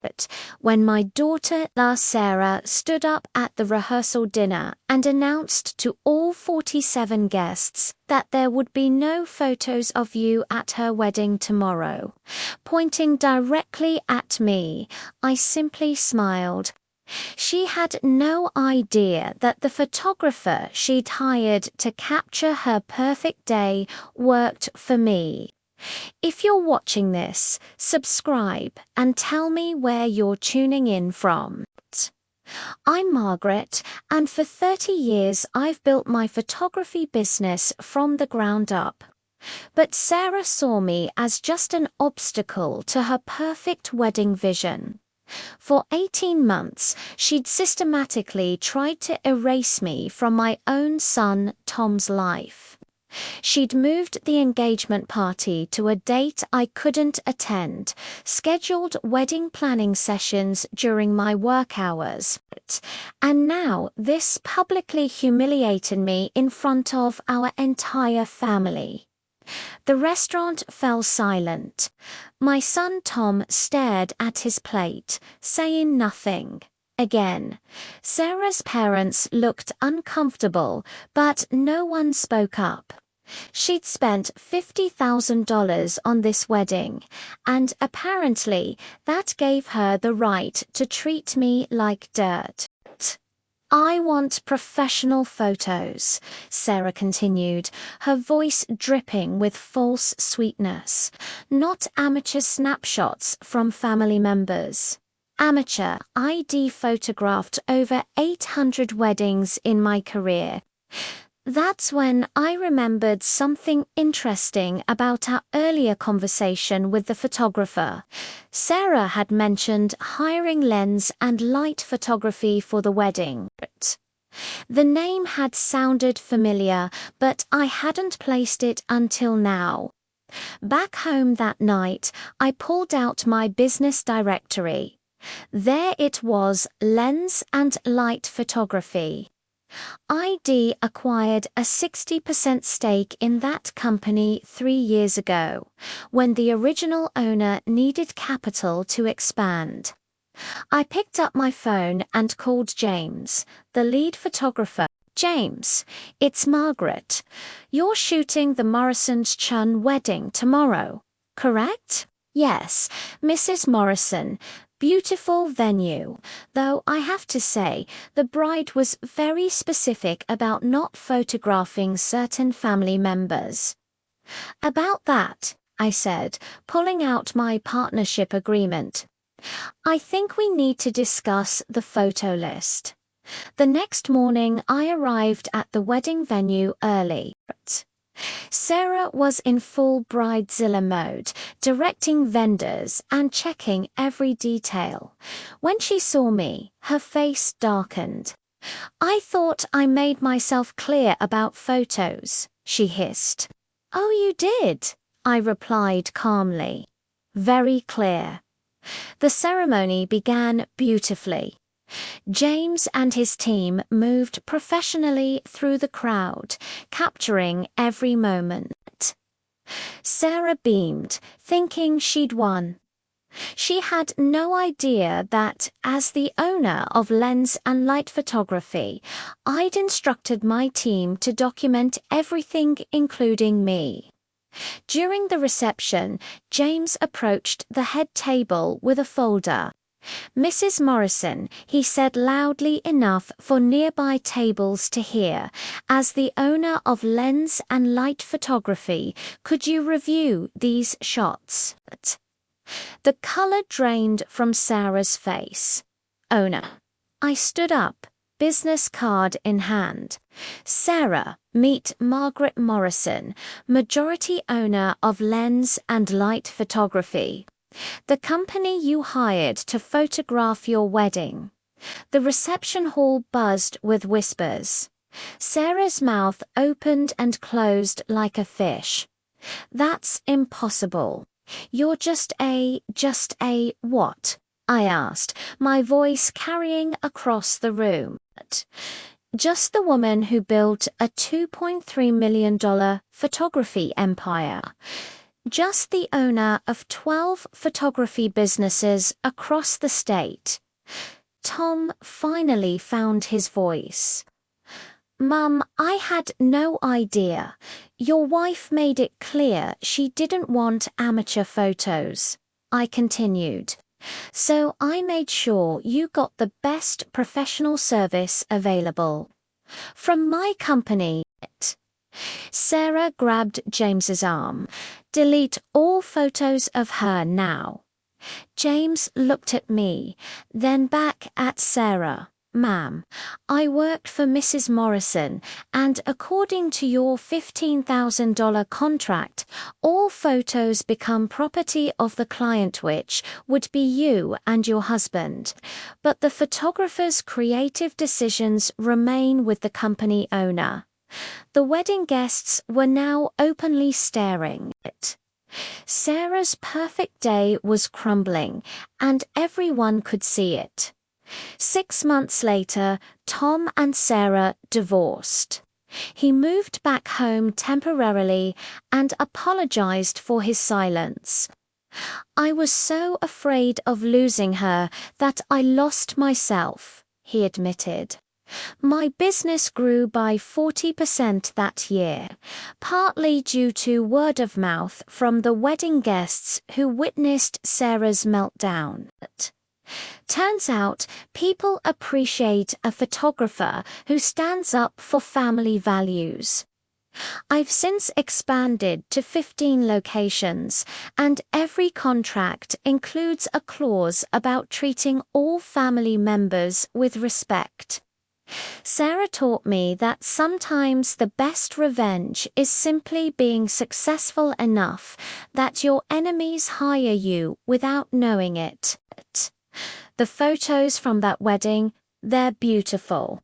But when my daughter-in-law Sarah stood up at the rehearsal dinner and announced to all 47 guests that there would be no photos of you at her wedding tomorrow, pointing directly at me, I simply smiled. She had no idea that the photographer she'd hired to capture her perfect day worked for me. If you're watching this, subscribe and tell me where you're tuning in from. I'm Margaret, and for 30 years I've built my photography business from the ground up. But Sarah saw me as just an obstacle to her perfect wedding vision. For 18 months, she'd systematically tried to erase me from my own son Tom's life. She'd moved the engagement party to a date I couldn't attend, scheduled wedding planning sessions during my work hours, and now this publicly humiliated me in front of our entire family. The restaurant fell silent. My son Tom stared at his plate, saying nothing. Again, Sarah's parents looked uncomfortable, but no one spoke up. She'd spent $50,000 on this wedding, and apparently that gave her the right to treat me like dirt. I want professional photos, Sarah continued, her voice dripping with false sweetness, not amateur snapshots from family members. Amateur, I.D. photographed over 800 weddings in my career. That's when I remembered something interesting about our earlier conversation with the photographer. Sarah had mentioned hiring lens and light photography for the wedding. The name had sounded familiar, but I hadn't placed it until now. Back home that night, I pulled out my business directory. There it was, lens and light photography. ID acquired a 60% stake in that company 3 years ago, when the original owner needed capital to expand. I picked up my phone and called James, the lead photographer. James, it's Margaret. You're shooting the Morrison's Chun wedding tomorrow, correct? Yes, Mrs. Morrison. Beautiful venue, though I have to say, the bride was very specific about not photographing certain family members. About that, I said, pulling out my partnership agreement. I think we need to discuss the photo list. The next morning, I arrived at the wedding venue early. Sarah was in full bridezilla mode, directing vendors and checking every detail. When she saw me, her face darkened. I thought I made myself clear about photos, she hissed. Oh, you did, I replied calmly. Very clear. The ceremony began beautifully. James and his team moved professionally through the crowd, capturing every moment. Sarah beamed, thinking she'd won. She had no idea that, as the owner of Lens and Light Photography, I'd instructed my team to document everything, including me. During the reception, James approached the head table with a folder. Mrs. Morrison, he said loudly enough for nearby tables to hear, as the owner of Lens and Light Photography, could you review these shots? The color drained from Sarah's face. Owner. I stood up, business card in hand. Sarah, meet Margaret Morrison, majority owner of Lens and Light Photography. The company you hired to photograph your wedding. The reception hall buzzed with whispers. Sarah's mouth opened and closed like a fish. That's impossible. You're just a what? I asked, my voice carrying across the room. Just the woman who built a $2.3 million photography empire. just the owner of 12 photography businesses across the state. Tom finally found his voice. Mum, I had no idea. Your wife made it clear she didn't want amateur photos, I continued. So I made sure you got the best professional service available. From my company. Sarah grabbed James's arm. Delete all photos of her now. James looked at me, then back at Sarah. Ma'am, I worked for Mrs. Morrison, and according to your $15,000 contract, all photos become property of the client, which would be you and your husband. But the photographer's creative decisions remain with the company owner. The wedding guests were now openly staring at Sarah's perfect day was crumbling, and everyone could see it. 6 months later, Tom and Sarah divorced. He moved back home temporarily and apologized for his silence. I was so afraid of losing her that I lost myself, he admitted. My business grew by 40% that year, partly due to word of mouth from the wedding guests who witnessed Sarah's meltdown. Turns out, people appreciate a photographer who stands up for family values. I've since expanded to 15 locations, and every contract includes a clause about treating all family members with respect. Sarah taught me that sometimes the best revenge is simply being successful enough that your enemies hire you without knowing it. The photos from that wedding, they're beautiful.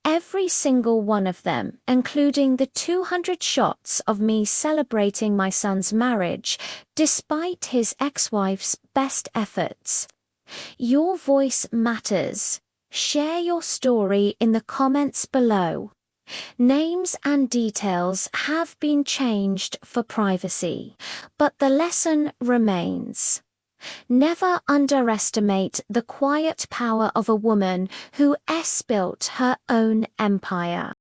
Every single one of them, including the 200 shots of me celebrating my son's marriage, despite his ex-wife's best efforts. Your voice matters. Share your story in the comments below. Names and details have been changed for privacy, but the lesson remains. Never underestimate the quiet power of a woman who built her own empire.